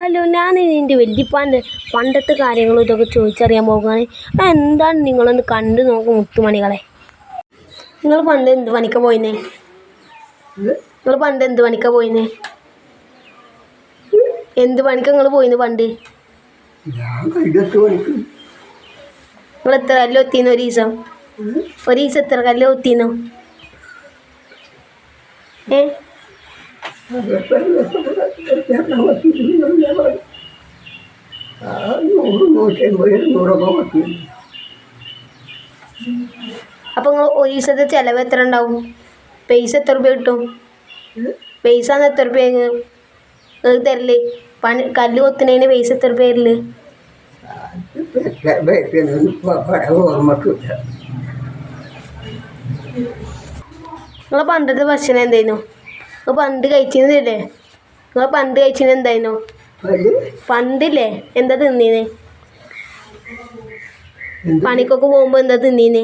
Hello, ഞാൻ എൻ്റെ വല്യപ്പാൻ്റെ പണ്ടത്തെ കാര്യങ്ങളും ഇതൊക്കെ ചോദിച്ചറിയാൻ പോകുകയാണ്. എന്താണ് നിങ്ങളൊന്ന് കണ്ടു നോക്കും മുത്തുമണികളെ. നിങ്ങൾ പണ്ട് എന്ത് പണിക്കാ പോയിന്നേ? എന്ത് പണിക്കാ നിങ്ങൾ പോയിന്ന് പണ്ട്? നിങ്ങൾ എത്ര കല്ല് ഒത്തിന്ന് ഒരു ദിവസം എത്ര കല്ല് ഒത്തിന്നോ? അപ്പോൾ നിങ്ങൾ ഒരു ദിവസത്തെ ചിലവ് എത്ര ഉണ്ടാവും? പൈസ എത്ര രൂപ കിട്ടും? പൈസ എത്ര രൂപ തരല്? കല്ല് കൊത്തുന്നതിന് പൈസ എത്ര രൂപ തരല്? നിങ്ങളെ പണ്ടത്തെ ഭക്ഷണം എന്തായിരുന്നു? പണ്ട് കഴിച്ചിരുന്നില്ലേ? പണ്ട് കഴിച്ചിരുന്ന എന്തായിരുന്നു? പണ്ടില്ലേ എന്താ തിന്നീന്? പണിക്കൊക്കെ പോകുമ്പോ എന്താ തിന്നീന്?